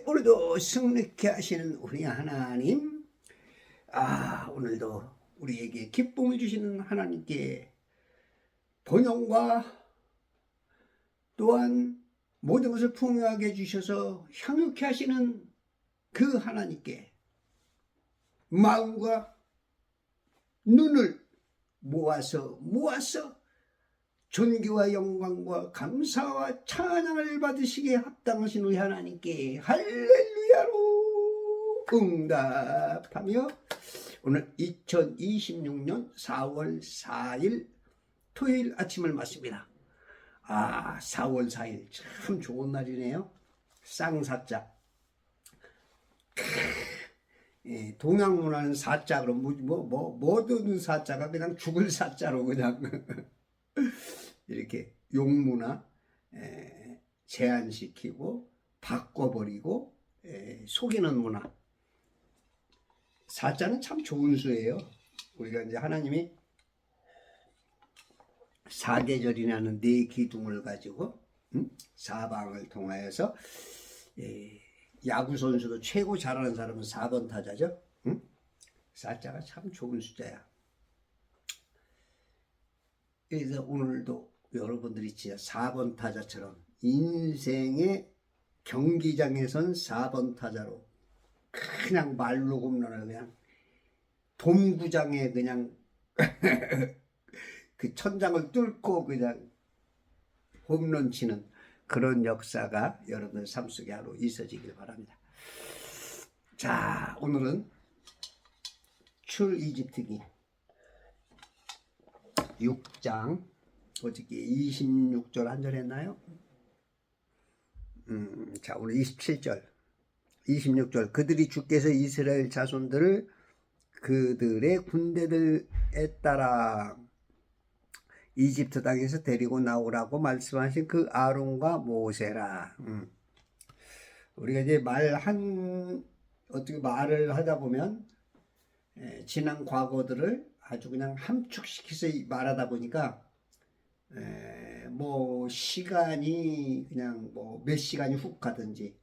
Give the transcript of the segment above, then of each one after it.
오늘도 승리케 하시는 우리 하나님, 오늘도 우리에게 기쁨을 주시는 하나님께 번영과 또한 모든 것을 풍요하게 해주셔서 향유케 하시는 그 하나님께 마음과 눈을 모아서 존귀와 영광과 감사와 찬양을 받으시기에 합당하신 우리 하나님께 할렐루야로 응답하며 오늘 2026년 4월 4일 토요일 아침을 맞습니다. 4월 4일 참 좋은 날이네요. 쌍사자. 동양 문화는 사자 그럼 모든 사자가 그냥 죽을 사자로 그냥 이렇게 용문화 제한시키고 바꿔버리고 속이는 문화. 사자는 참 좋은 수예요. 우리가 이제 하나님이 사계절이라는 네 기둥을 가지고 사방을 통하여서 야구 선수도 최고 잘하는 사람은 4번 타자죠. 사자가 참 좋은 숫자야. 그래서 오늘도 여러분들이 진짜 4번 타자처럼 인생의 경기장에선 4번 타자로 그냥 말로 홈런을 그냥 돔구장에 그냥 그 천장을 뚫고 그냥 홈런 치는 그런 역사가 여러분들 삶 속에 하루 있어지길 바랍니다. 자, 오늘은 출이집트기 6장 어저께 26절 한 절 했나요? 자, 오늘 27절 26절 그들이 주께서 이스라엘 자손들을 그들의 군대들에 따라 이집트 땅에서 데리고 나오라고 말씀하신 그 아론과 모세라. 우리가 이제 어떻게 말을 하다 보면 지난 과거들을 아주 그냥 함축시켜서 말하다 보니까 뭐 시간이 그냥 뭐 몇 시간이 훅 가든지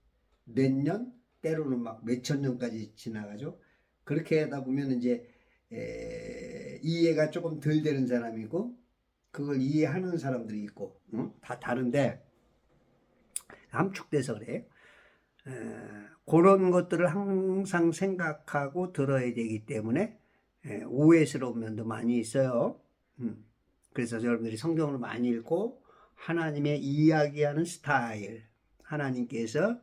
몇 년 때로는 막 몇천 년까지 지나가죠. 그렇게 하다 보면 이제 이해가 조금 덜 되는 사람이고 그걸 이해하는 사람들이 있고 다 다른데 함축돼서 그래요. 그런 것들을 항상 생각하고 들어야 되기 때문에 오해스러운 면도 많이 있어요. 그래서 여러분들이 성경을 많이 읽고 하나님의 이야기하는 스타일, 하나님께서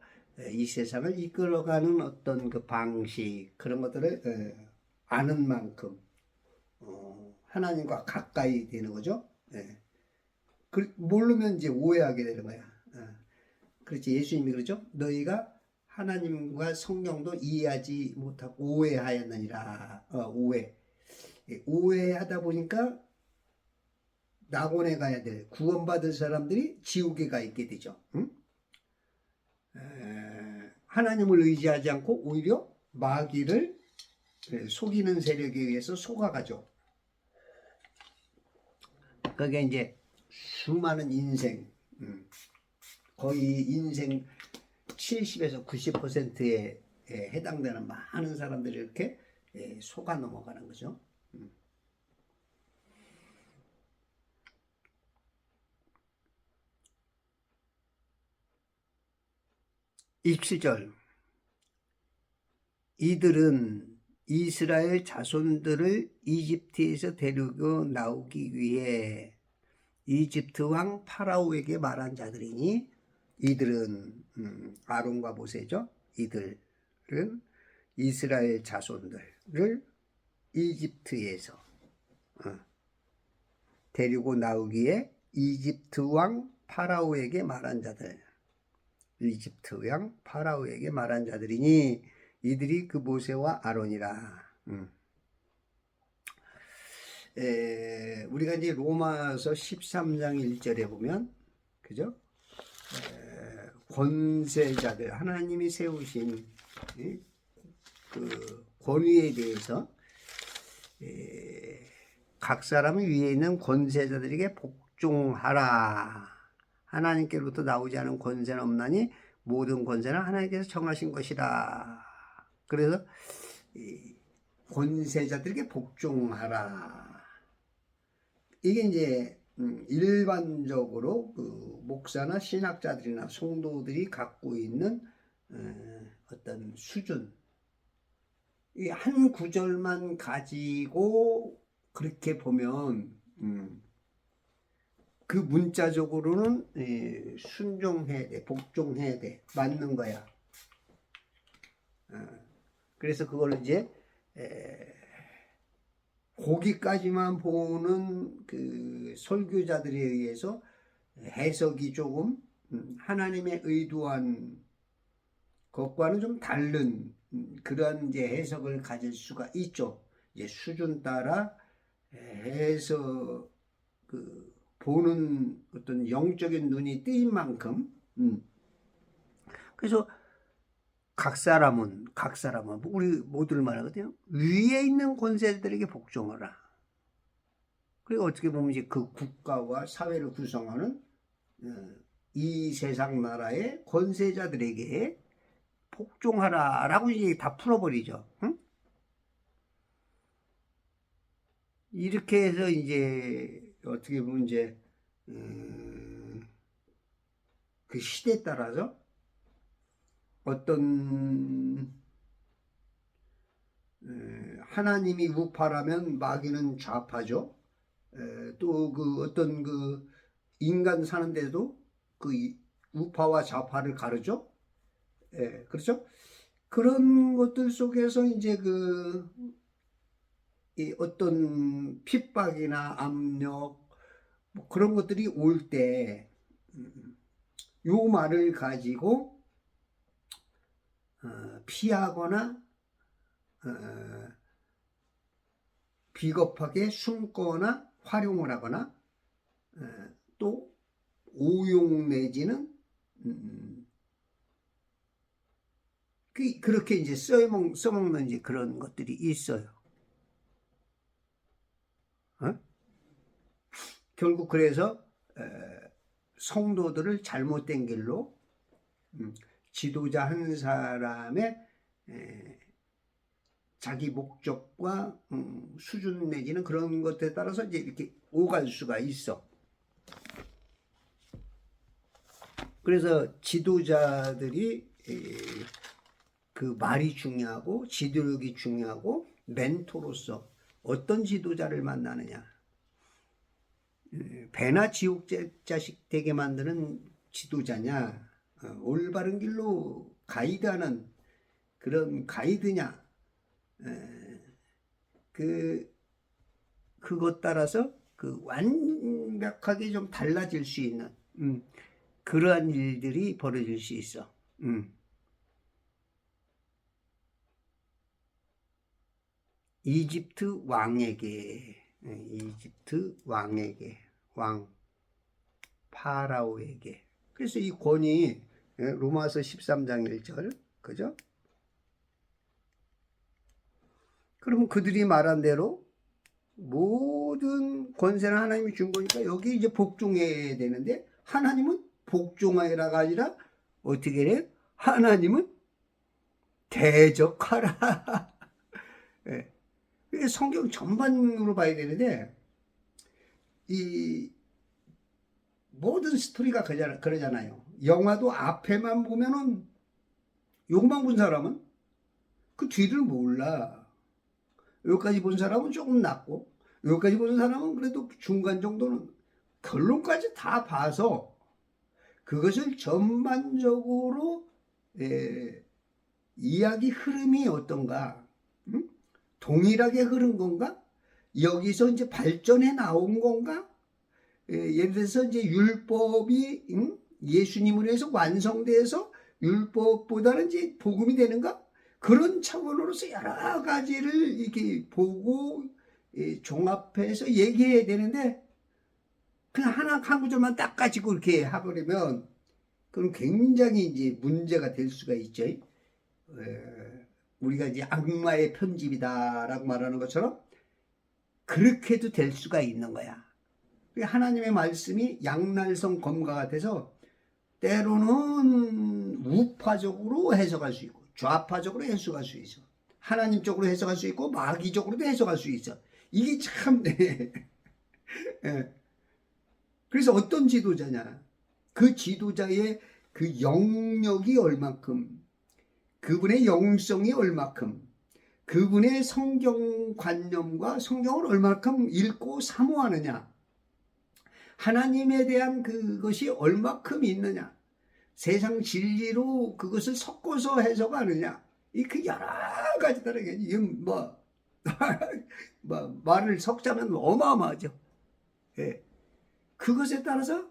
이 세상을 이끌어가는 어떤 그 방식, 그런 것들을 아는 만큼 하나님과 가까이 되는 거죠. 모르면 이제 오해하게 되는 거야. 그렇지, 예수님이 그러죠. 너희가 하나님과 성경도 이해하지 못하고 오해하였느니라. 오해하다 보니까 낙원에 가야 될 구원받은 사람들이 지옥에 가 있게 되죠. 하나님을 의지하지 않고 오히려 마귀를 속이는 세력에 의해서 속아가죠. 그게 이제 수많은 인생, 거의 인생 70에서 90%에 해당되는 많은 사람들이 이렇게 속아 넘어가는 거죠. 27절 이들은 이스라엘 자손들을 이집트에서 데리고 나오기 위해 이집트 왕 파라오에게 말한 자들이니 이들은 아론과 모세죠. 이들은 이스라엘 자손들을 이집트에서 데리고 나오기에 이집트 왕 파라오에게 말한 자들, 이집트 왕 파라오에게 말한 자들이니 이들이 그 모세와 아론이라. 우리가 이제 로마서 13장 1절에 보면, 그죠? 권세자들, 하나님이 세우신 그 권위에 대해서 각 사람 위에 있는 권세자들에게 복종하라. 하나님께로부터 나오지 않은 권세는 없나니 모든 권세는 하나님께서 정하신 것이라. 그래서 이 권세자들에게 복종하라. 이게 이제 일반적으로 그 목사나 신학자들이나 성도들이 갖고 있는 어떤 수준, 이 한 구절만 가지고 그렇게 보면 그 문자적으로는 순종해야 돼, 복종해야 돼, 맞는 거야. 그래서 그걸 이제 거기까지만 보는 그 설교자들에 의해서 해석이 조금 하나님의 의도한 것과는 좀 다른 그런 이제 해석을 가질 수가 있죠. 이제 수준 따라 해서 그 보는 어떤 영적인 눈이 뜨인 만큼. 그래서 각 사람은 우리 모두를 말하거든요. 위에 있는 권세들에게 복종하라. 그리고 어떻게 보면 이제 그 국가와 사회를 구성하는 이 세상 나라의 권세자들에게 복종하라라고 이제 다 풀어버리죠. 응? 이렇게 해서 이제 어떻게 보면 이제 그 시대에 따라서 어떤 하나님이 우파라면 마귀는 좌파죠. 또 그 어떤 그 인간 사는데도 그 우파와 좌파를 가르죠. 그렇죠? 그런 것들 속에서 이제 그 이 어떤 핍박이나 압력 뭐 그런 것들이 올 때 요 말을 가지고 피하거나 비겁하게 숨거나 활용을 하거나 또 오용 내지는 그렇게 이제 써먹는 이제 그런 것들이 있어요. 결국 그래서 성도들을 잘못된 길로 지도자 한 사람의 자기 목적과 수준 내지는 그런 것에 따라서 이제 이렇게 오갈 수가 있어. 그래서 지도자들이 그 말이 중요하고 지도력이 중요하고 멘토로서 어떤 지도자를 만나느냐. 배나 지옥 자식 되게 만드는 지도자냐, 올바른 길로 가이드하는 그런 가이드냐, 그것 따라서 그 완벽하게 좀 달라질 수 있는 그러한 일들이 벌어질 수 있어. 이집트 왕에게 왕 파라오에게. 그래서 이 권위 로마서 13장 1절 그죠? 그러면 그들이 말한 대로 모든 권세는 하나님이 준 거니까 여기 이제 복종해야 되는데 하나님은 복종하라가 아니라 어떻게 해? 하나님은 대적하라. 네. 성경 전반으로 봐야 되는데 이 모든 스토리가 그러잖아요. 영화도 앞에만 보면은 요것만 본 사람은 그 뒤를 몰라. 여기까지 본 사람은 조금 낫고 여기까지 본 사람은 그래도 중간 정도는 결론까지 다 봐서 그것을 전반적으로 이야기 흐름이 어떤가, 동일하게 흐른 건가, 여기서 이제 발전해 나온 건가, 예를 들어서 이제 율법이 예수님으로 해서 완성돼서 율법보다는 이제 복음이 되는가, 그런 차원으로서 여러 가지를 이렇게 보고 종합해서 얘기해야 되는데 그냥 한 구절만 딱 가지고 이렇게 해버리면 그건 굉장히 이제 문제가 될 수가 있죠. 우리가 이제 악마의 편집이다라고 말하는 것처럼 그렇게도 될 수가 있는 거야. 하나님의 말씀이 양날성 검과 같아서 때로는 우파적으로 해석할 수 있고 좌파적으로 해석할 수 있어. 하나님 쪽으로 해석할 수 있고 마귀적으로도 해석할 수 있어. 이게 참 예. 그래서 어떤 지도자냐, 그 지도자의 그 영역이 얼마큼, 그분의 영성이 얼마큼, 그분의 성경관념과 성경을 얼마큼 읽고 사모하느냐, 하나님에 대한 그것이 얼마큼 있느냐, 세상 진리로 그것을 섞어서 해석하느냐, 이 그 여러 가지 다르게 이건 뭐 말을 섞자면 어마어마하죠. 예. 그것에 따라서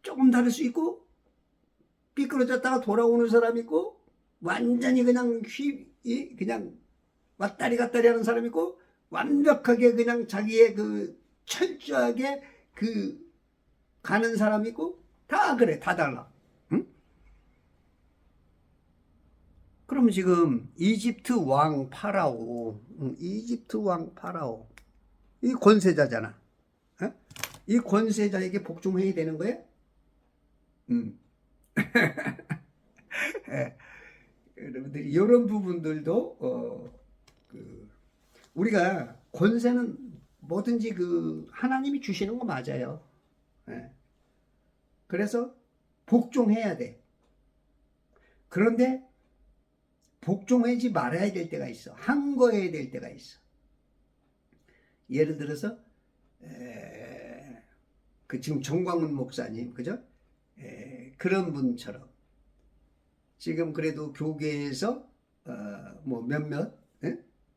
조금 다를 수 있고, 삐뚤어졌다가 돌아오는 사람이 있고, 완전히 그냥 그냥 왔다리 갔다리 하는 사람이 있고, 완벽하게 그냥 자기의 그 철저하게 그 가는 사람이 있고, 다 그래, 다 달라. 응? 그럼 지금 이집트 왕 파라오, 이집트 왕 파라오, 이 권세자잖아. 어? 이 권세자에게 복종해야 되는 거야? 예. 여러분들이 이런 부분들도 우리가 권세는 뭐든지 그 하나님이 주시는 거 맞아요. 예. 그래서 복종해야 돼. 그런데 복종하지 말아야 될 때가 있어. 항거해야 될 때가 있어. 예를 들어서 그 지금 정광훈 목사님, 그죠? 그런 분처럼 지금 그래도 교계에서 뭐 몇몇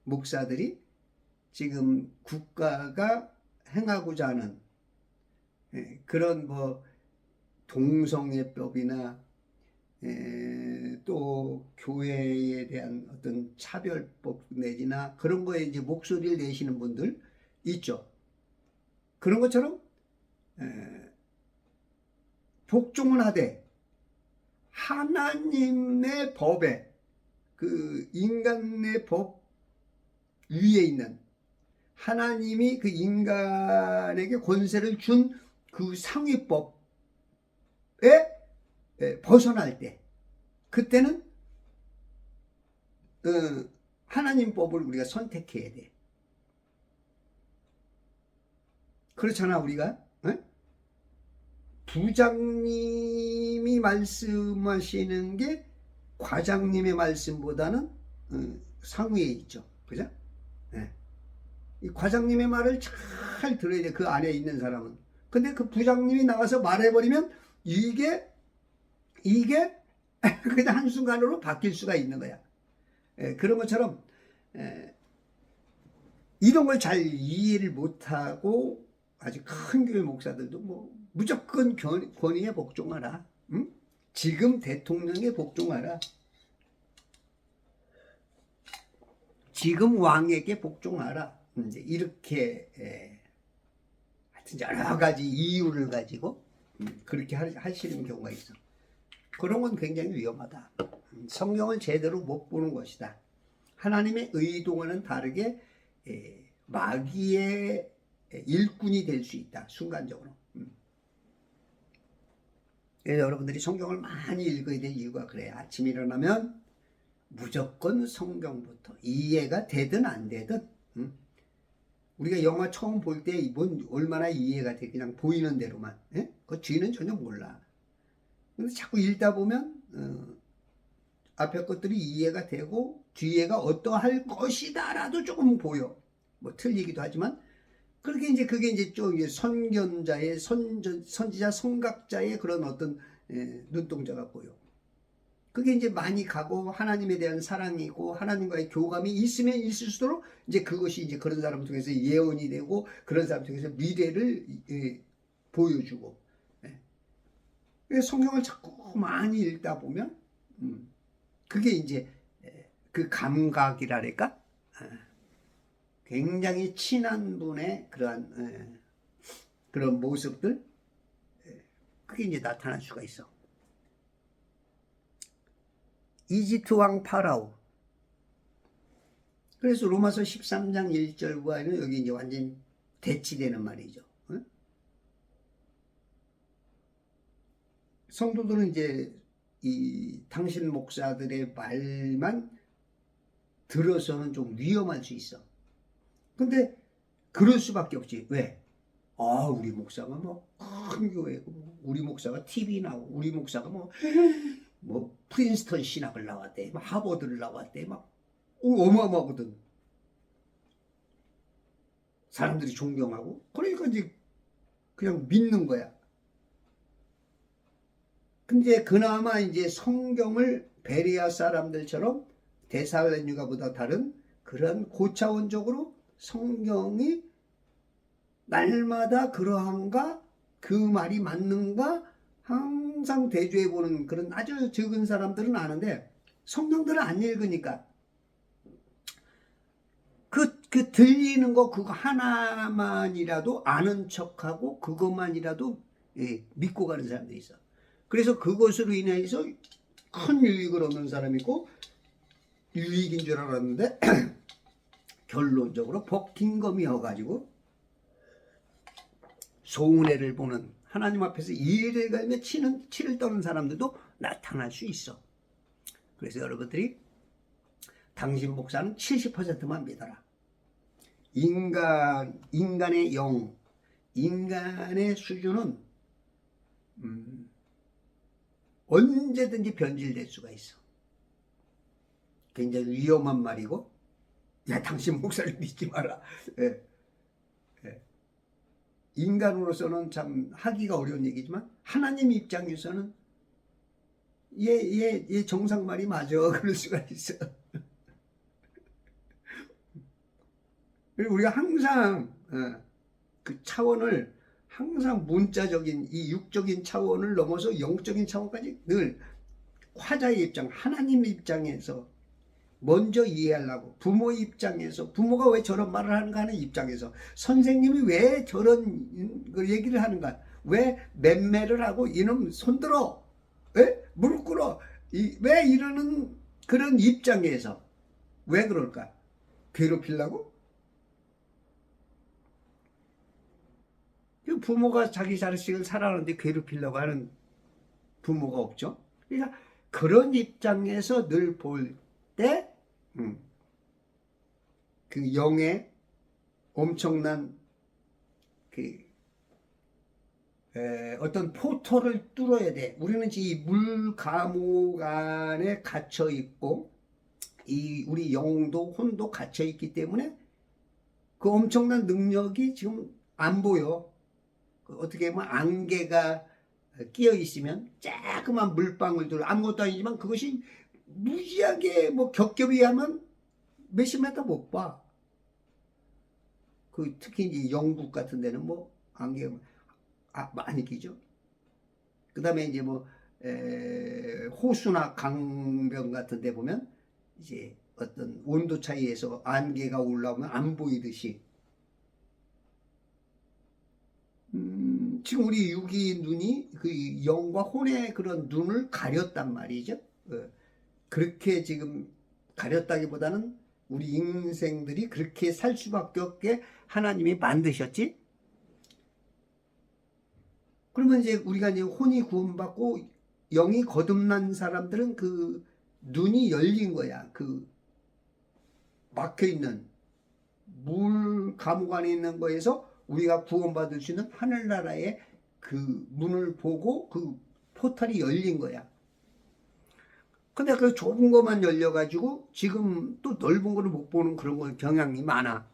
목사들이 지금 국가가 행하고자 하는 그런 뭐 동성애법이나 또 교회에 대한 어떤 차별법 내지나 그런 거에 이제 목소리를 내시는 분들 있죠. 그런 것처럼 복종은 하되 하나님의 법에, 그 인간의 법 위에 있는 하나님이 그 인간에게 권세를 준 그 상위법에 벗어날 때, 그때는 하나님 법을 우리가 선택해야 돼. 그렇잖아. 우리가 부장님이 말씀하시는 게 과장님의 말씀보다는 상위에 있죠. 그죠? 네. 이 과장님의 말을 잘 들어야 돼. 그 안에 있는 사람은. 근데 그 부장님이 나와서 말해버리면 이게 그냥 한순간으로 바뀔 수가 있는 거야. 그런 것처럼 이런 걸 잘 이해를 못하고 아주 큰 교회 목사들도 뭐 무조건 권위에 복종하라. 응? 지금 대통령에 복종하라. 지금 왕에게 복종하라. 이제 이렇게 하여튼 여러 가지 이유를 가지고 그렇게 하시는 경우가 있어. 그런 건 굉장히 위험하다. 성경을 제대로 못 보는 것이다. 하나님의 의도와는 다르게 마귀의 일꾼이 될 수 있다. 순간적으로. 여러분들이 성경을 많이 읽어야 될 이유가 그래요. 아침에 일어나면 무조건 성경부터 이해가 되든 안 되든 우리가 영화 처음 볼 때 뭔 얼마나 이해가 돼. 그냥 보이는 대로만. 그 뒤는 전혀 몰라. 근데 자꾸 읽다 보면 앞에 것들이 이해가 되고 뒤에가 어떠할 것이다라도 조금 보여. 뭐 틀리기도 하지만 그렇게 이제 그게 이제 좀 선견자의 선지자 선각자의 그런 어떤 눈동자가 보여. 그게 이제 많이 가고 하나님에 대한 사랑이고 하나님과의 교감이 있으면 있을수록 이제 그것이 이제 그런 사람 통해서 예언이 되고 그런 사람 통해서 미래를 보여주고. 성경을 자꾸 많이 읽다 보면 그게 이제 그 감각이랄까? 굉장히 친한 분의 그러한 그런 모습들, 그게 이제 나타날 수가 있어. 이집트 왕 파라오. 그래서 로마서 13장 1절과는 여기 이제 완전 대치되는 말이죠. 성도들은 이제 이 당신 목사들의 말만 들어서는 좀 위험할 수 있어. 근데 그럴 수밖에 없지. 왜? 우리 목사가 뭐 큰 교회고, 우리 목사가 TV 나오고, 우리 목사가 뭐 프린스턴 신학을 나왔대, 막 하버드를 나왔대, 막 어마어마하거든. 사람들이 존경하고. 그러니까 이제 그냥 믿는 거야. 근데 그나마 이제 성경을 베레아 사람들처럼 데살로니가보다 다른 그런 고차원적으로 성경이 날마다 그러한가, 그 말이 맞는가 항상 대조해 보는 그런 아주 적은 사람들은 아는데, 성경들을 안 읽으니까 그 들리는 거 그거 하나만이라도 아는 척하고 그것만이라도 믿고 가는 사람들이 있어. 그래서 그것으로 인해서 큰 유익을 얻는 사람이 있고, 유익인 줄 알았는데 결론적으로 버킹검이어가지고 소은혜를 보는, 하나님 앞에서 이를 갈며 치를 떠는 사람들도 나타날 수 있어. 그래서 여러분들이 당신 목사는 70%만 믿어라. 인간의 영, 인간의 수준은 언제든지 변질될 수가 있어. 굉장히 위험한 말이고, 야, 당신 목사를 믿지 마라. 예. 인간으로서는 참 하기가 어려운 얘기지만, 하나님 입장에서는 얘 정상말이 맞아. 그럴 수가 있어. 그리고 우리가 항상 그 차원을, 항상 문자적인 이 육적인 차원을 넘어서 영적인 차원까지 늘 화자의 입장, 하나님 입장에서 먼저 이해하려고, 부모 입장에서, 부모가 왜 저런 말을 하는가 하는 입장에서, 선생님이 왜 저런 얘기를 하는가, 왜 맴매를 하고 이놈 손들어, 왜 무릎 꿇어, 왜 이러는 그런 입장에서 왜 그럴까? 괴롭히려고? 부모가 자기 자식을 사랑하는데 괴롭히려고 하는 부모가 없죠. 그러니까 그런 입장에서 늘 볼 때 그 영의 엄청난 어떤 포토를 뚫어야 돼. 우리는 이 물 감옥 안에 갇혀 있고, 우리 영도 혼도 갇혀 있기 때문에 그 엄청난 능력이 지금 안 보여. 어떻게 보면 안개가 끼어 있으면 조그만 물방울들, 아무것도 아니지만 그것이 무지하게 겹겹이 하면 몇십 메터 못 봐. 특히 이제 영국 같은 데는 안개가 많이 끼죠. 그 다음에 이제 호수나 강변 같은 데 보면 이제 어떤 온도 차이에서 안개가 올라오면 안 보이듯이, 지금 우리 육이 눈이 그 영과 혼의 그런 눈을 가렸단 말이죠. 그렇게 지금 가렸다기보다는 우리 인생들이 그렇게 살 수밖에 없게 하나님이 만드셨지. 그러면 이제 우리가 이제 혼이 구원받고 영이 거듭난 사람들은 그 눈이 열린 거야. 그 막혀 있는 물 감옥 안에 있는 거에서 우리가 구원받을 수 있는 하늘나라의 그 문을 보고 그 포탈이 열린 거야. 근데 그 좁은 것만 열려가지고 지금 또 넓은 거를 못 보는 그런 경향이 많아.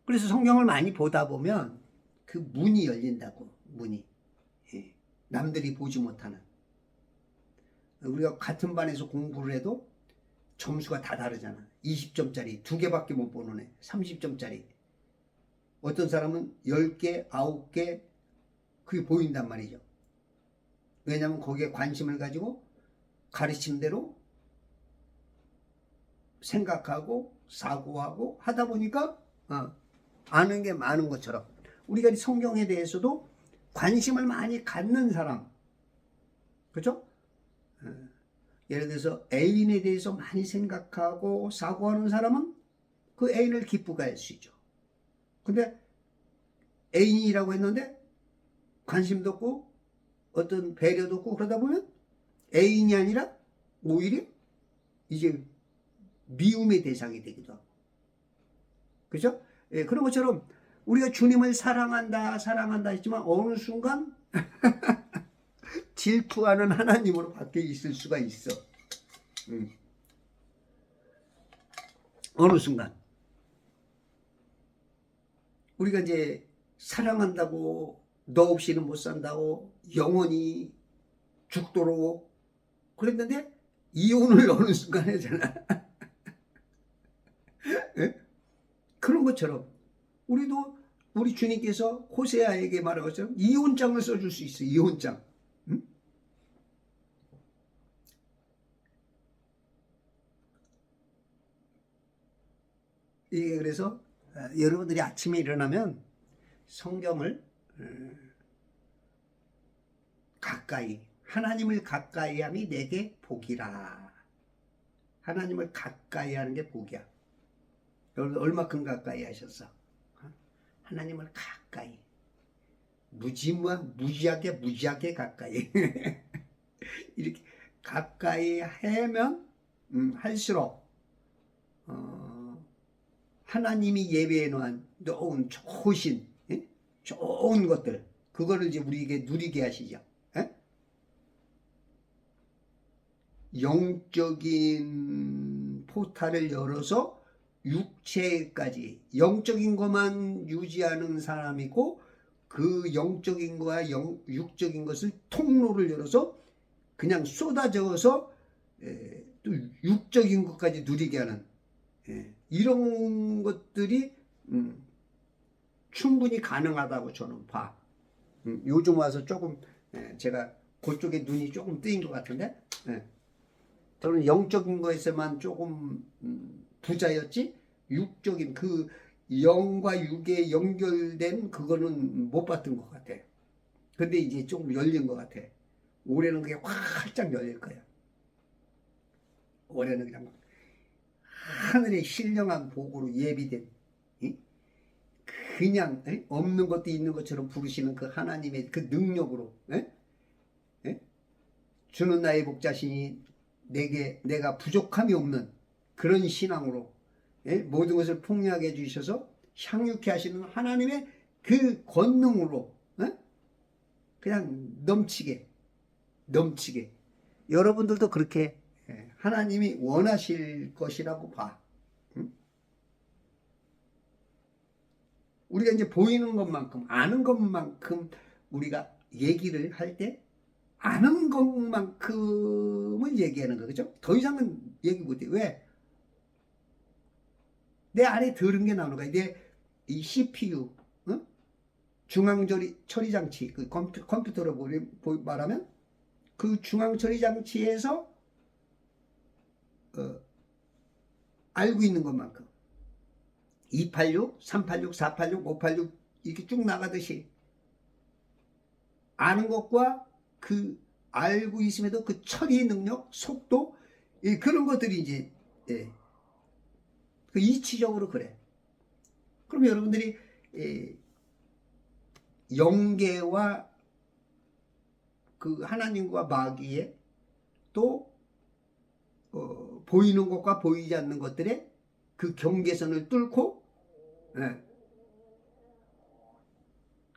그래서 성경을 많이 보다 보면 그 문이 열린다고, 문이. 남들이 보지 못하는. 우리가 같은 반에서 공부를 해도 점수가 다 다르잖아. 20점짜리 2개밖에 못 보는 애, 30점짜리. 어떤 사람은 10개, 9개 그게 보인단 말이죠. 왜냐하면 거기에 관심을 가지고 가르친 대로 생각하고 사고하고 하다 보니까 아는 게 많은 것처럼, 우리가 성경에 대해서도 관심을 많이 갖는 사람, 그렇죠? 예를 들어서 애인에 대해서 많이 생각하고 사고하는 사람은 그 애인을 기쁘게 할 수 있죠. 근데 애인이라고 했는데 관심도 없고 어떤 배려도 없고 그러다 보면 애인이 아니라 오히려 이제 미움의 대상이 되기도 하고. 그죠? 예, 그런 것처럼 우리가 주님을 사랑한다, 사랑한다 했지만 어느 순간 질투하는 하나님으로 바뀌어 있을 수가 있어. 어느 순간. 우리가 이제 사랑한다고 너 없이는 못 산다고 영원히 죽도록 그랬는데 이혼을 어느 순간 하잖아. 예? 그런 것처럼 우리도 우리 주님께서 호세아에게 말한 것처럼 이혼장을 써줄 수 있어. 이혼장. 응? 이게 그래서 여러분들이 아침에 일어나면 성경을 가까이 하나님을 가까이 함이 내게 복이라. 하나님을 가까이 하는 게 복이야. 여러분 얼마큼 가까이 하셨어? 하나님을 가까이 무지하게 가까이 이렇게 가까이 하면 할수록 하나님이 예배해 놓은 좋으신 좋은 것들 그거를 이제 우리에게 누리게 하시죠. 영적인 포탈을 열어서 육체까지 영적인 것만 유지하는 사람이고 그 영적인 거와 육적인 것을 통로를 열어서 그냥 쏟아져서 또 육적인 것까지 누리게 하는 이런 것들이 충분히 가능하다고 저는 봐. 요즘 와서 조금 제가 그쪽에 눈이 조금 뜨인 것 같은데 저는 영적인 것에서만 조금 부자였지 육적인 그 영과 육에 연결된 그거는 못 봤던 것 같아. 근데 이제 조금 열린 것 같아. 올해는 그게 활짝 열릴 거야. 올해는 그냥 하늘의 신령한 복으로 예비된 그냥 없는 것도 있는 것처럼 부르시는 그 하나님의 그 능력으로 주는 나의 복자신이 내가 부족함이 없는 그런 신앙으로 모든 것을 풍요하게 해주셔서 향유케 하시는 하나님의 그 권능으로 그냥 넘치게 여러분들도 그렇게 하나님이 원하실 것이라고 봐. 우리가 이제 보이는 것만큼 아는 것만큼 우리가 얘기를 할 때 아는 것만큼은 얘기하는 거 그죠? 더 이상은 얘기 못해. 왜? 내 안에 들은 게 나오는 거야. 이 CPU 중앙 처리 장치 그 컴퓨터로 말하면 그 중앙 처리 장치에서 알고 있는 것만큼 286, 386, 486, 586 이렇게 쭉 나가듯이 아는 것과 그 알고 있음에도 그 처리 능력, 속도 그런 것들이 이제 그 이치적으로 그래. 그럼 여러분들이 영계와 그 하나님과 마귀의 또 보이는 것과 보이지 않는 것들의 그 경계선을 뚫고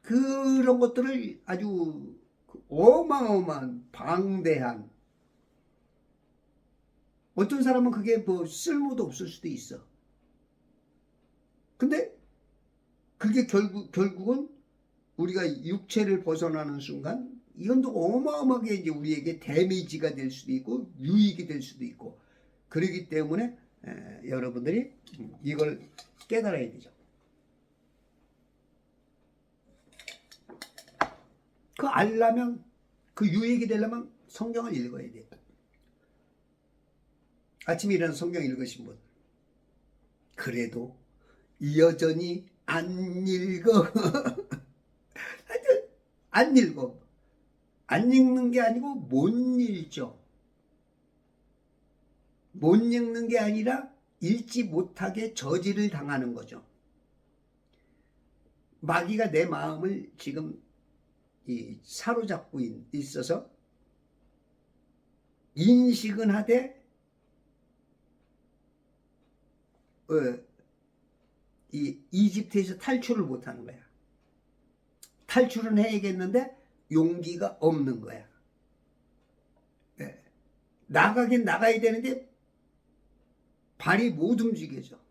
그런 것들을 아주 어마어마한 방대한 어떤 사람은 그게 뭐 쓸모도 없을 수도 있어. 근데 그게 결국은 우리가 육체를 벗어나는 순간 이건 또 어마어마하게 이제 우리에게 데미지가 될 수도 있고 유익이 될 수도 있고 그러기 때문에 여러분들이 이걸 깨달아야 되죠. 그 알려면 그 유익이 되려면 성경을 읽어야 돼. 아침에 일어나서 성경 읽으신 분 그래도 여전히 안 읽어. 안 읽어. 안 읽는 게 아니고 못 읽죠. 못 읽는 게 아니라 읽지 못하게 저지를 당하는 거죠. 마귀가 내 마음을 지금 사로잡고 있어서 인식은 하되 이 이집트에서 탈출을 못하는 거야. 탈출은 해야겠는데 용기가 없는 거야. 나가긴 나가야 되는데 발이 못 움직여져.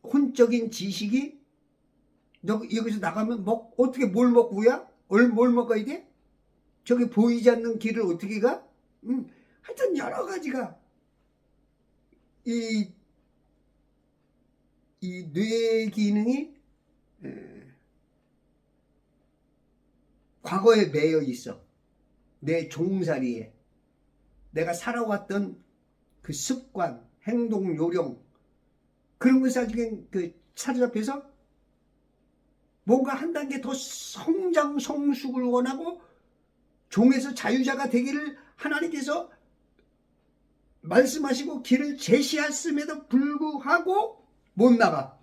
혼적인 지식이 여기서 나가면 어떻게 뭘 먹고야? 뭘 먹어야 돼? 저기 보이지 않는 길을 어떻게 가? 하여튼 여러 가지가 이 뇌 기능이 과거에 매여 있어. 내 종살이에 내가 살아왔던 그 습관, 행동, 요령 그런 것이 나중에 사로잡혀서 뭔가 한 단계 더 성장, 성숙을 원하고 종에서 자유자가 되기를 하나님께서 말씀하시고 길을 제시했음에도 불구하고 못 나가.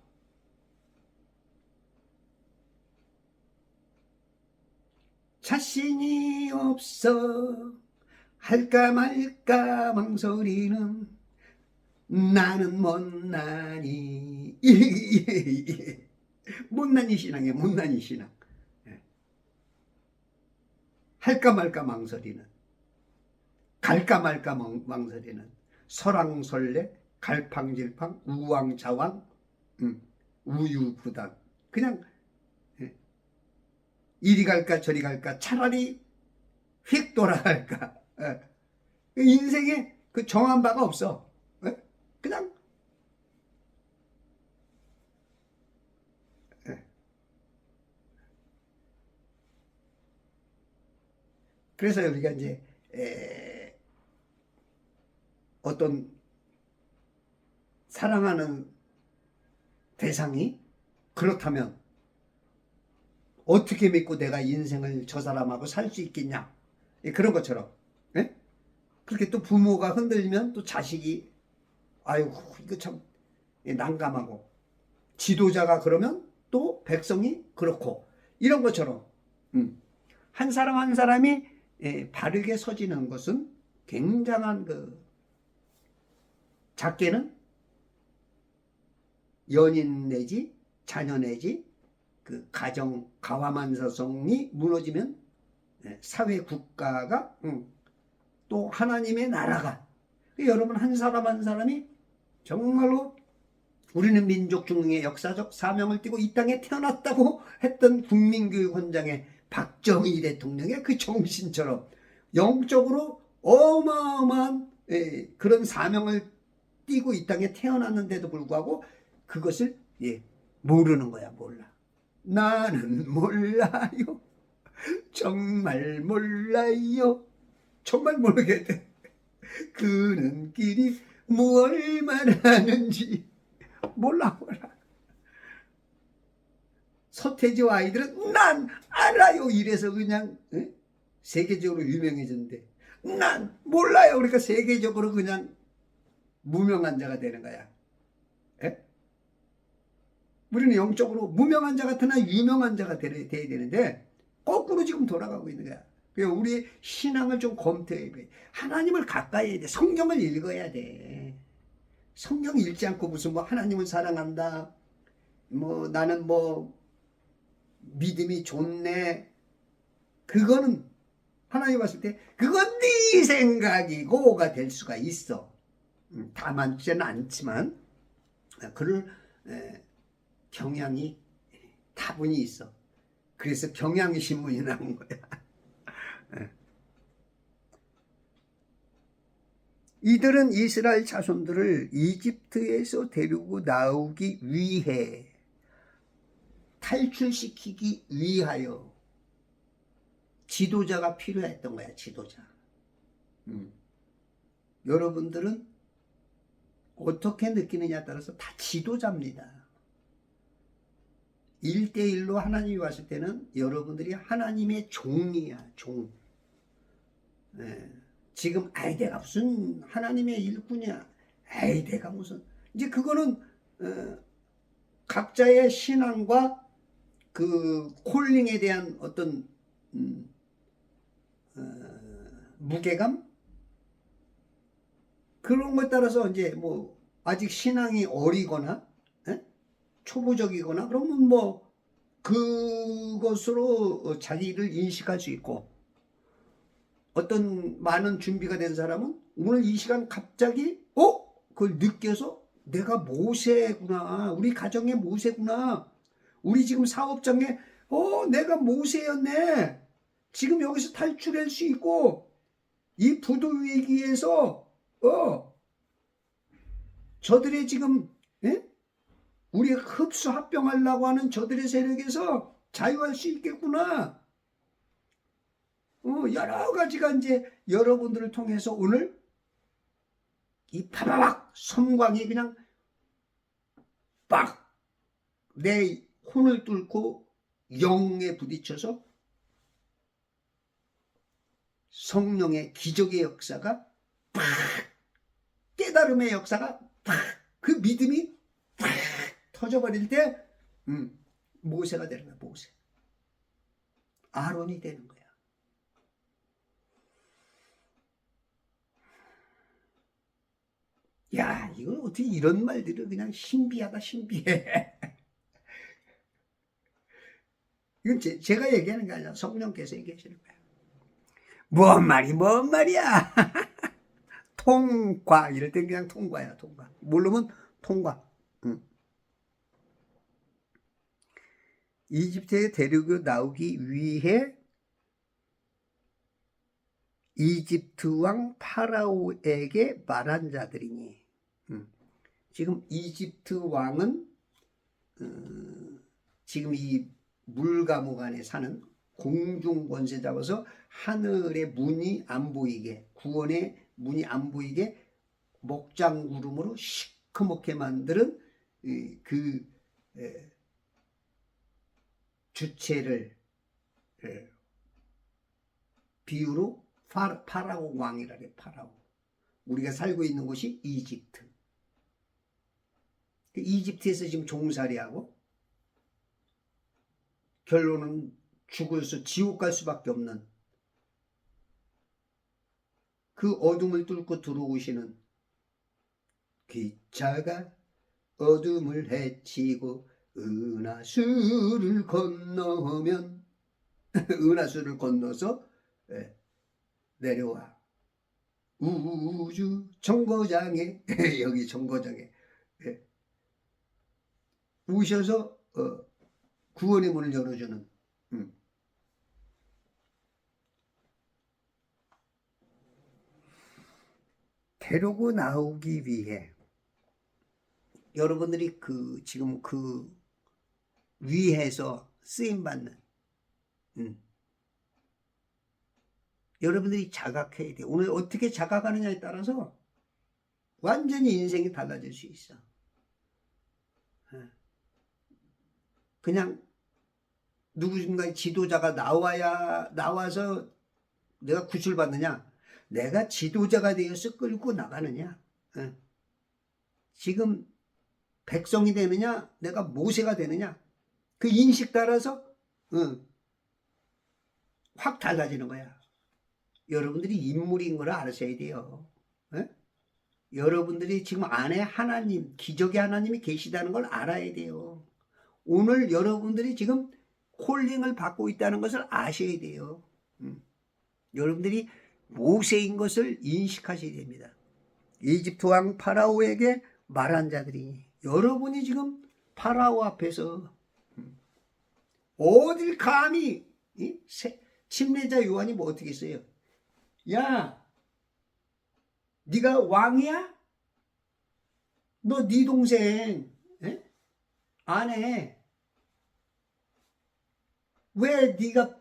자신이 없어 할까 말까 망설이는 나는 못나니. 못난이 신앙이에요. 못난이 신앙. 할까 말까 망설이는, 갈까 말까 망설이는, 설왕설래, 갈팡질팡, 우왕좌왕, 우유부단. 그냥 이리 갈까 저리 갈까, 차라리 휙 돌아갈까. 인생에 그 정한 바가 없어. 그냥 그래서 우리가 이제 어떤 사랑하는 대상이 그렇다면 어떻게 믿고 내가 인생을 저 사람하고 살 수 있겠냐, 그런 것처럼. 그렇게 또 부모가 흔들리면 또 자식이 아유 이거 참 난감하고, 지도자가 그러면 또 백성이 그렇고, 이런 것처럼 한 사람 한 사람이 바르게 서지는 것은 굉장한 작게는 연인 내지 자녀 내지 그 가정 가와만사성이 무너지면 사회 국가가 또 하나님의 나라가, 여러분 한 사람 한 사람이 정말로 우리는 민족 중흥의 역사적 사명을 띠고 이 땅에 태어났다고 했던 국민교육원장의 박정희 대통령의 그 정신처럼 영적으로 어마어마한 그런 사명을 띠고 이 땅에 태어났는데도 불구하고 그것을 모르는 거야. 몰라. 나는 몰라요. 정말 몰라요. 정말 모르겠대. 그는 길이 무얼 말하는지 몰라. 서태지와 아이들은 난 알아요 이래서 그냥 세계적으로 유명해졌는데, 난 몰라요 그러니까 세계적으로 그냥 무명한 자가 되는 거야. 우리는 영적으로 무명한 자 같으나 유명한 자가 돼야 되는데 거꾸로 지금 돌아가고 있는 거야. 그래서 우리 신앙을 좀 검토해야 돼. 하나님을 가까이 해야 돼. 성경을 읽어야 돼. 성경 읽지 않고 무슨 하나님을 사랑한다, 나는 믿음이 좋네, 그거는 하나님 봤을 때 그건 네 생각이고가 될 수가 있어. 다 많지는 않지만 그럴 경향이 다분히 있어. 그래서 경향신문이 나온 거야. 이들은 이스라엘 자손들을 이집트에서 데리고 나오기 위해, 탈출시키기 위하여 지도자가 필요했던 거야. 지도자. 여러분들은 어떻게 느끼느냐에 따라서 다 지도자입니다. 1대1로 하나님이 왔을 때는 여러분들이 하나님의 종이야. 종. 지금 아이 내가 무슨 하나님의 일꾼이야, 아이 내가 무슨, 이제 그거는 각자의 신앙과 그 콜링에 대한 어떤 무게감 그런 것에 따라서 이제 뭐 아직 신앙이 어리거나 초보적이거나 그러면 뭐 그것으로 자기를 인식할 수 있고, 어떤 많은 준비가 된 사람은 오늘 이 시간 갑자기 그걸 느껴서 내가 모세구나, 우리 가정의 모세구나, 우리 지금 사업장에 내가 모세였네, 지금 여기서 탈출할 수 있고 이 부도 위기에서 저들의 지금 우리 흡수 합병하려고 하는 저들의 세력에서 자유할 수 있겠구나. 여러 가지가 이제 여러분들을 통해서 오늘 이 파바박 섬광이 그냥 빡 내 혼을 뚫고 영에 부딪혀서 성령의 기적의 역사가 팍, 깨달음의 역사가 팍, 그 믿음이 팍 터져버릴 때 모세가 되는 거야. 모세, 아론이 되는 거야. 야, 이걸 어떻게 이런 말들을 그냥 신비하다, 신비해. 이건 제가 얘기하는 게 아니라 성령께서 얘기하시는 거야. 뭔 말이야. 통과, 이럴 땐 그냥 통과야, 통과. 모르면 통과. 이집트에 데리고 나오기 위해 이집트 왕 파라오에게 말한 자들이니. 지금 이집트 왕은 지금 이 물감옥 안에 사는 공중 권세자로서 하늘의 문이 안 보이게, 구원의 문이 안 보이게 목장구름으로 시커멓게 만드는 그 주체를 비유로 파라오 왕이라 그래. 파라오. 우리가 살고 있는 곳이 이집트. 이집트에서 지금 종살이하고 결론은 죽어서 지옥 갈 수밖에 없는 그 어둠을 뚫고 들어오시는 기차가 어둠을 헤치고 은하수를 건너면 은하수를 건너서 내려와 우주 정거장에 여기 정거장에 오셔서 구원의 문을 열어주는 데리고 나오기 위해 여러분들이 지금 위에서 쓰임받는 여러분들이 자각해야 돼. 오늘 어떻게 자각하느냐에 따라서 완전히 인생이 달라질 수 있어. 그냥 누군가의 지도자가 나와서 내가 구출받느냐, 내가 지도자가 되어서 끌고 나가느냐, 지금 백성이 되느냐, 내가 모세가 되느냐, 그 인식 따라서 확 달라지는 거야. 여러분들이 인물인 걸 아셔야 돼요. 여러분들이 지금 안에 하나님, 기적의 하나님이 계시다는 걸 알아야 돼요. 오늘 여러분들이 지금 콜링을 받고 있다는 것을 아셔야 돼요. 여러분들이 모세인 것을 인식하셔야 됩니다. 이집트 왕 파라오에게 말한 자들이, 여러분이 지금 파라오 앞에서 어딜 감히 침례자 요한이 뭐 어떻게 했어요? 야, 네가 왕이야? 너 네 동생 아내 왜 네가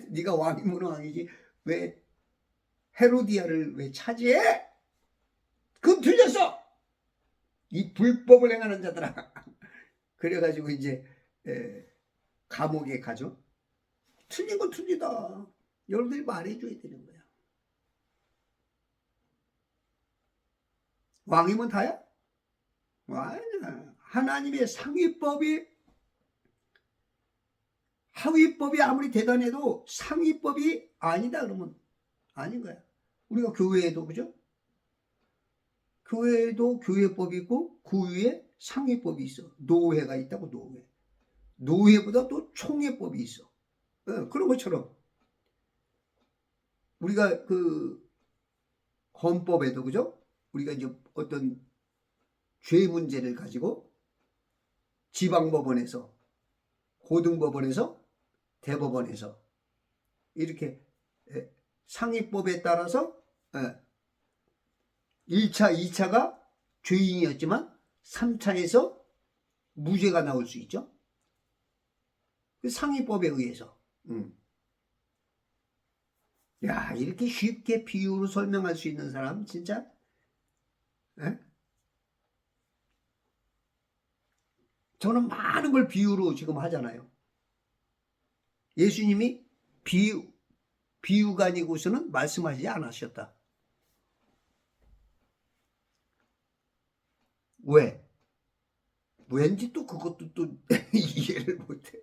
네가 왕이면 왕이지 왜 헤로디아를 왜 차지해? 그건 틀렸어. 이 불법을 행하는 자들아. 그래가지고 이제 감옥에 가죠. 틀린 건 틀리다. 여러분들이 말해줘야 되는 거야. 왕이면 다야? 아니야. 하나님의 하위법이 아무리 대단해도 상위법이 아니다 그러면 아닌 거야. 우리가 교회에도 그죠? 교회에도 교회법이 있고 그 위에 상위법이 있어. 노회가 있다고 노회. 노회보다 또 총회법이 있어. 그런 것처럼 우리가 그 헌법에도 그죠? 우리가 이제 어떤 죄 문제를 가지고 지방법원에서, 고등법원에서, 대법원에서 이렇게 상위법에 따라서 1차, 2차가 죄인이었지만 3차에서 무죄가 나올 수 있죠. 상위법에 의해서. 야, 이렇게 쉽게 비유로 설명할 수 있는 사람 진짜 저는 많은 걸 비유로 지금 하잖아요. 예수님이 비유가 아니고서는 말씀하시지 않으셨다. 왜? 왠지 또 그것도 또 이해를 못해.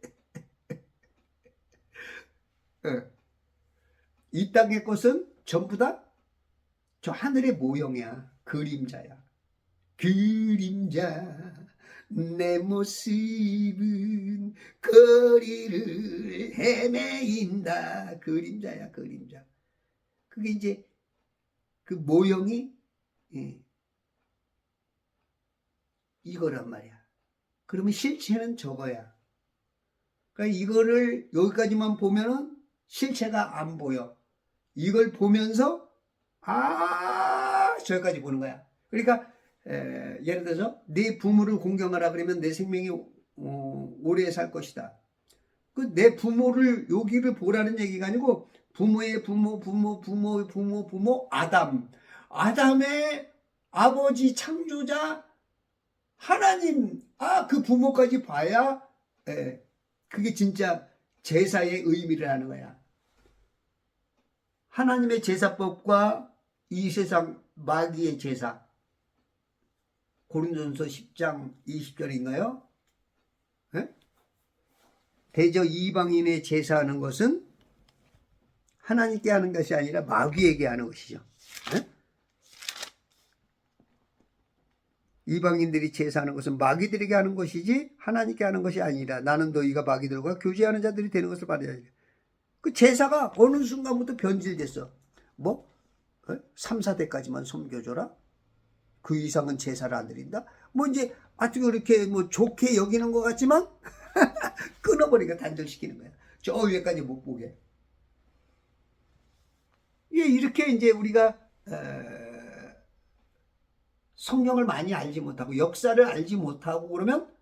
이 땅의 것은 전부 다 저 하늘의 모형이야. 그림자야. 그림자 내 모습은 거리를 헤매인다. 그림자야, 그림자. 그게 이제 그 모형이 이거란 말이야. 그러면 실체는 저거야. 그러니까 이거를 여기까지만 보면은 실체가 안 보여. 이걸 보면서 저기까지 보는 거야. 그러니까 예를 들어서 내 부모를 공경하라 그러면 내 생명이 오래 살 것이다. 그 내 부모를 여기를 보라는 얘기가 아니고 부모의 부모 아담의 아버지 창조자 하나님 그 부모까지 봐야 그게 진짜 제사의 의미를 하는 거야. 하나님의 제사법과 이 세상 마귀의 제사. 고린도전서 10장 20절인가요? 대저 이방인의 제사하는 것은 하나님께 하는 것이 아니라 마귀에게 하는 것이죠. 이방인들이 제사하는 것은 마귀들에게 하는 것이지 하나님께 하는 것이 아니라 나는 너희가 마귀들과 교제하는 자들이 되는 것을 말해야 돼. 그 제사가 어느 순간부터 변질됐어. 3, 4대까지만 섬겨줘라. 그 이상은 제사를 안 드린다. 이제 아주 그렇게 좋게 여기는 것 같지만 끊어버리니까 단절시키는 거야. 저 위에까지 못 보게. 이렇게 이제 우리가 성경을 많이 알지 못하고 역사를 알지 못하고 그러면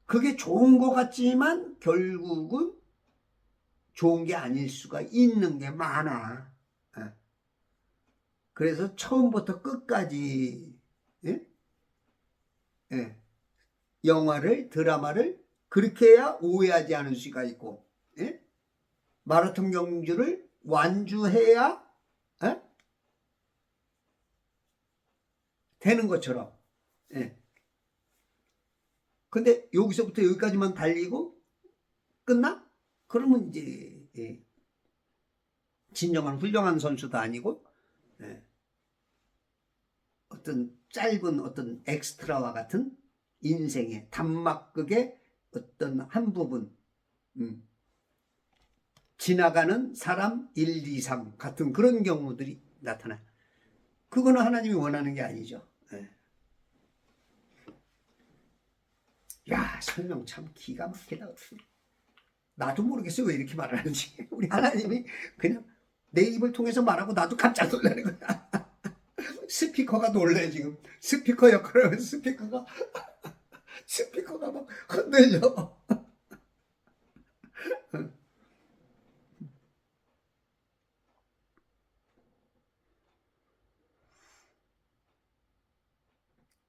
그게 좋은 것 같지만 결국은 좋은 게 아닐 수가 있는 게 많아. 그래서 처음부터 끝까지 영화를 드라마를 그렇게 해야 오해하지 않을 수가 있고 마라톤 경주를 완주해야 되는 것처럼. 근데 여기서부터 여기까지만 달리고 끝나? 그러면 이제 진정한 훌륭한 선수도 아니고 어떤 짧은 어떤 엑스트라와 같은 인생의 단막극의 어떤 한 부분 지나가는 사람 1, 2, 3 같은 그런 경우들이 나타나요. 그거는 하나님이 원하는 게 아니죠. 야, 설명 참 기가 막히다. 나도 모르겠어요 왜 이렇게 말하는지. 우리 하나님이 그냥 내 입을 통해서 말하고 나도 깜짝 놀라는 거야. 스피커가 놀래 지금. 스피커 역할을 하면 스피커가 막 흔들려.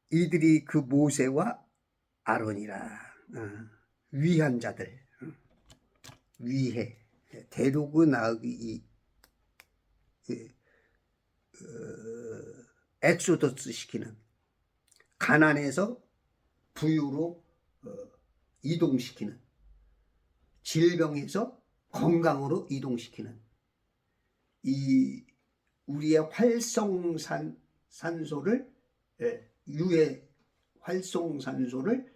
이들이 그 모세와 아론이라 위한 자들. 위해 대로그 나으기 엑소더스 시키는 가나안에서 부유로 이동시키는, 질병에서 건강으로 이동시키는 이 우리의 활성산소를 유해 활성산소를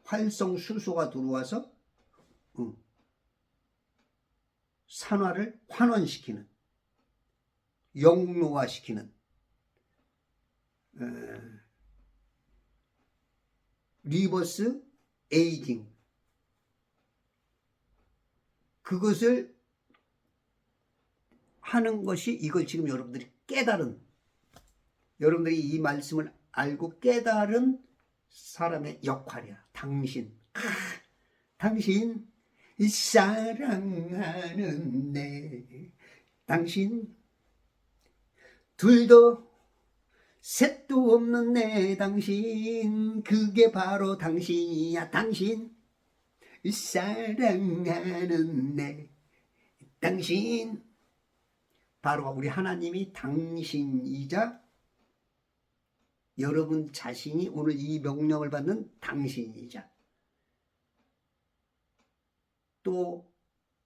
활성수소가 들어와서 산화를 환원시키는, 영로화시키는 리버스 에이징, 그것을 하는 것이 이걸 지금 여러분들이 깨달은, 여러분들이 이 말씀을 알고 깨달은 사람의 역할이야. 당신 사랑하는 내, 당신 둘도 셋도 없는 내 당신, 그게 바로 당신이야. 당신 사랑하는 내 당신, 바로 우리 하나님이 당신이자 여러분 자신이 오늘 이 명령을 받는 당신이자 또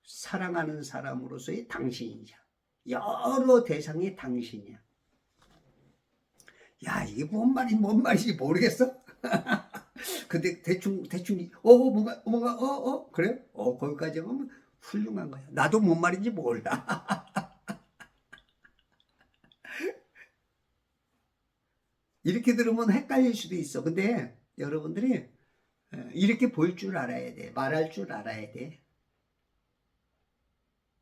사랑하는 사람으로서의 당신이자 여러 대상의 당신이야. 야, 이게 뭔 말인지 모르겠어? 근데 대충 뭔가 그래? 거기까지 하면 훌륭한 거야. 나도 뭔 말인지 몰라. 이렇게 들으면 헷갈릴 수도 있어. 근데 여러분들이 이렇게 볼 줄 알아야 돼. 말할 줄 알아야 돼.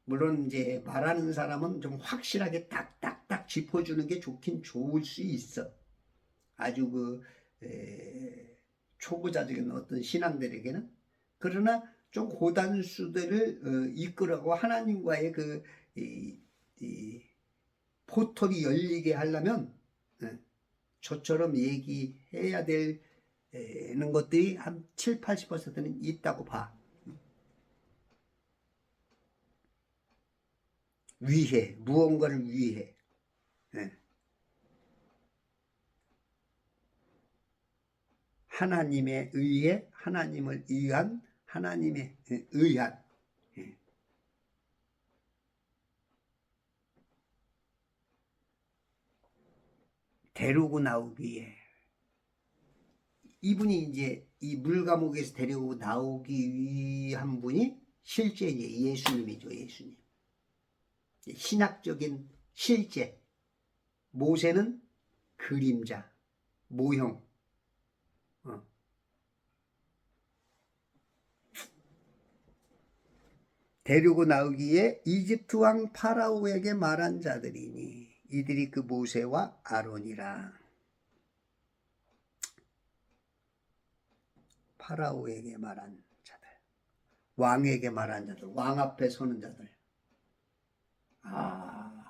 물론 이제 말하는 사람은 좀 확실하게 딱딱딱 짚어주는 게 좋긴 좋을 수 있어. 아주 초보자적인 어떤 신앙들에게는. 그러나 좀 고단수들을 이끌어가고 하나님과의 포털이 열리게 하려면 저처럼 얘기해야 되는 것들이 한 7, 80%는 있다고 봐. 무언가를 위해. 하나님에 의해, 하나님을 위한, 하나님에 의한. 데리고 나오기 위해. 이분이 이제 이 물감옥에서 데리고 나오기 위한 분이 실제 예수님이죠. 예수님. 신학적인 실제. 모세는 그림자, 모형. 데리고 나오기에 이집트 왕 파라오에게 말한 자들이니 이들이 그 모세와 아론이라. 파라오에게 말한 자들, 왕에게 말한 자들, 왕 앞에 서는 자들.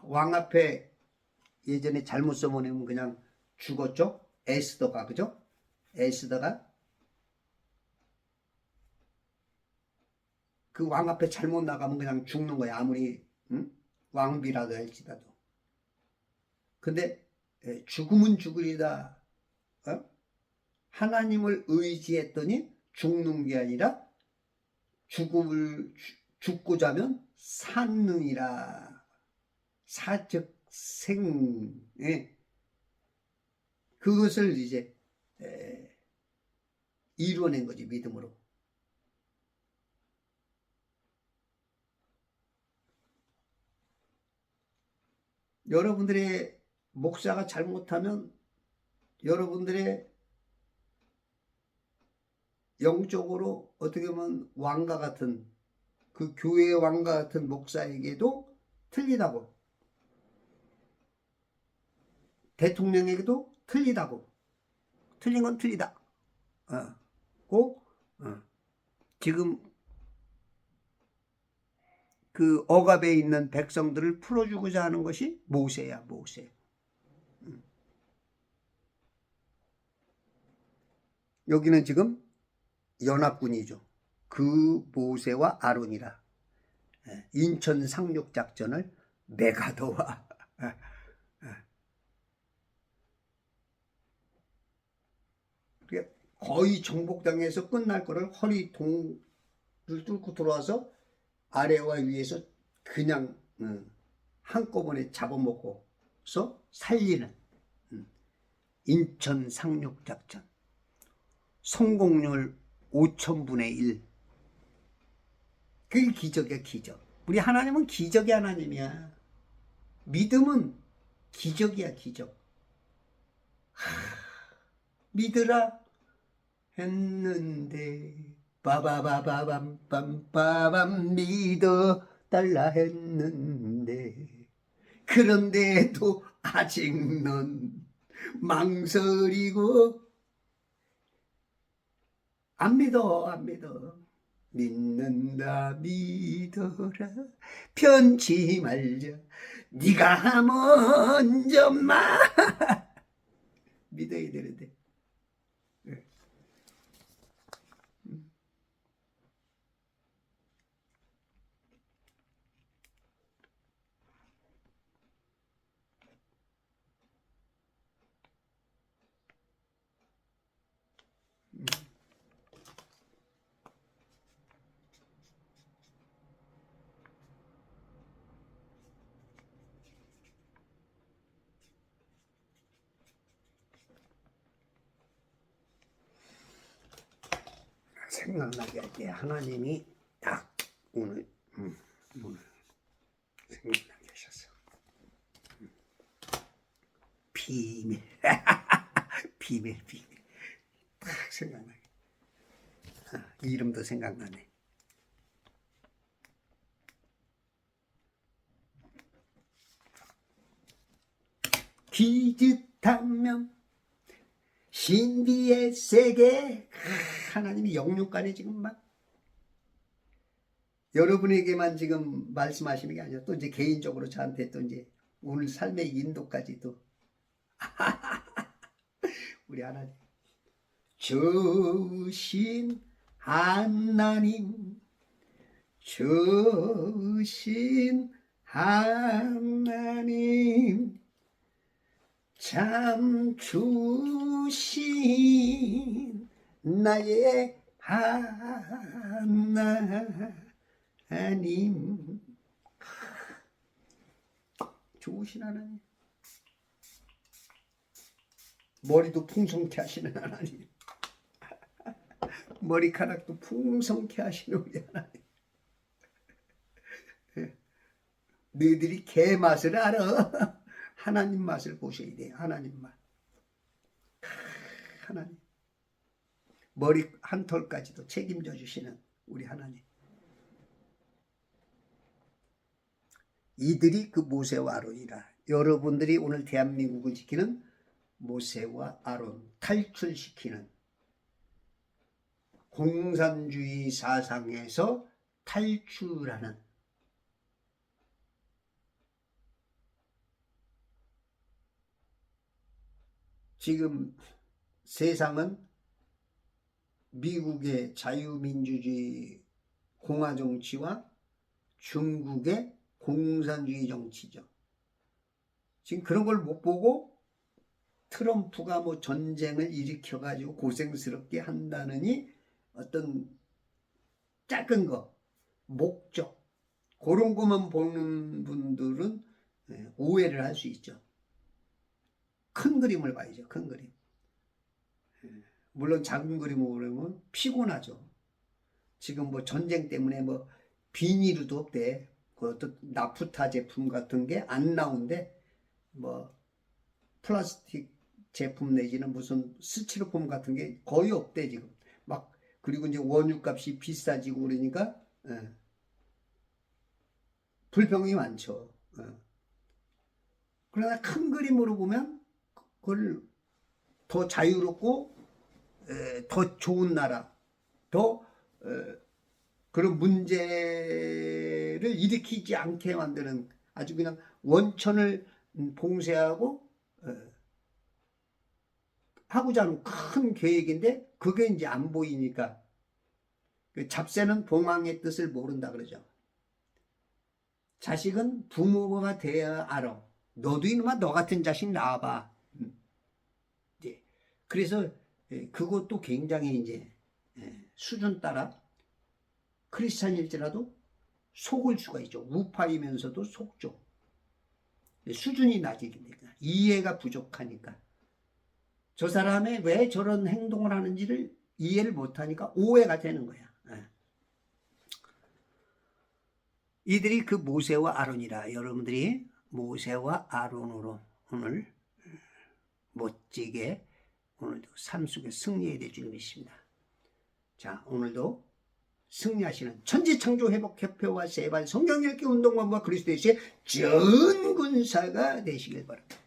왕 앞에 예전에 잘못 써보내면 그냥 죽었죠? 에스더가, 그죠? 에스더가 그 왕 앞에 잘못 나가면 그냥 죽는 거야. 아무리 왕비라도 할지라도. 근데 죽으면 죽으리다. 하나님을 의지했더니 죽는 게 아니라 죽고자 하면 사느니라. 사즉 생. 그것을 이제 이루어낸 거지, 믿음으로. 여러분들의 목사가 잘못하면 여러분들의 영적으로 어떻게 보면 왕과 같은, 그 교회의 왕과 같은 목사에게도 틀리다고, 대통령에게도 틀리다고. 틀린 건 틀리다. 지금 그 억압에 있는 백성들을 풀어주고자 하는 것이 모세야, 모세. 여기는 지금 연합군이죠. 그 모세와 아론이라. 인천 상륙작전을 메가더와 거의 정복당해서 끝날 거를 허리 동을 뚫고 들어와서 아래와 위에서 그냥 한꺼번에 잡아먹고서 살리는 인천 상륙작전. 성공률 5000분의 1. 그게 기적이야, 기적. 우리 하나님은 기적의 하나님이야. 믿음은 기적이야, 기적. 믿으라 했는데 빠바바바밤빰빠밤 믿어 달라 했는데 그런데도 아직 넌 망설이고 안 믿어, 안 믿어. 믿는다 믿어라 편치 말자 네가 먼저 믿어야 되는데. 생각나게 할 때 하나님이 딱 오늘 생각나게 하셨어. 비밀 비밀 딱 생각나게. 이름도 생각나네. 기짓하면 신비의 세계. 하나님이 영육간에 지금 막 여러분에게만 지금 말씀하시는 게 아니라 또 이제 개인적으로 저한테 또 이제 오늘 삶의 인도까지도 우리 하나님 주신 하나님 주신 하나님 참 주신 나의 하나님 좋으신 하나님 머리도 풍성케 하시는 하나님 머리카락도 풍성케 하시는 우리 하나님 너희들이 개 맛을 알아. 하나님 맛을 보셔야 돼요. 하나님 맛. 하나님 머리 한 털까지도 책임져 주시는 우리 하나님. 이들이 그 모세와 아론이라. 여러분들이 오늘 대한민국을 지키는 모세와 아론, 탈출시키는 공산주의 사상에서 탈출하는 지금 세상은 미국의 자유민주주의 공화 정치와 중국의 공산주의 정치죠. 지금 그런 걸 못 보고 트럼프가 뭐 전쟁을 일으켜가지고 고생스럽게 한다느니 어떤 작은 거, 목적, 그런 것만 보는 분들은 오해를 할 수 있죠. 큰 그림을 봐야죠. 큰 그림. 물론 작은 그림을 보려면 피곤하죠. 지금 뭐 전쟁 때문에 뭐 비닐도 없대. 그 어떤 나프타 제품 같은 게 안 나온대. 뭐 플라스틱 제품 내지는 무슨 스티로폼 같은 게 거의 없대 지금. 막 그리고 이제 원유값이 비싸지고 그러니까 불평이 많죠. 그러나 큰 그림으로 보면 그걸 더 자유롭고 더 좋은 나라, 더 그런 문제를 일으키지 않게 만드는 아주 그냥 원천을 봉쇄하고 하고자 하는 큰 계획인데 그게 이제 안 보이니까 잡새는 봉황의 뜻을 모른다 그러죠. 자식은 부모가 돼야 알아. 너도 이놈아 너 같은 자식 낳아봐. 그래서 그것도 굉장히 이제 수준 따라 크리스찬일지라도 속을 수가 있죠. 우파이면서도 속죠. 수준이 낮으니까 이해가 부족하니까 저 사람의 왜 저런 행동을 하는지를 이해를 못하니까 오해가 되는 거야. 이들이 그 모세와 아론이라. 여러분들이 모세와 아론으로 오늘 멋지게 오늘도 삶 속에 승리해야 될 줄 믿습니다. 자, 오늘도 승리하시는 천지창조회복협회와 세반 성경읽기 운동원과 그리스도의 전군사가 되시길 바랍니다.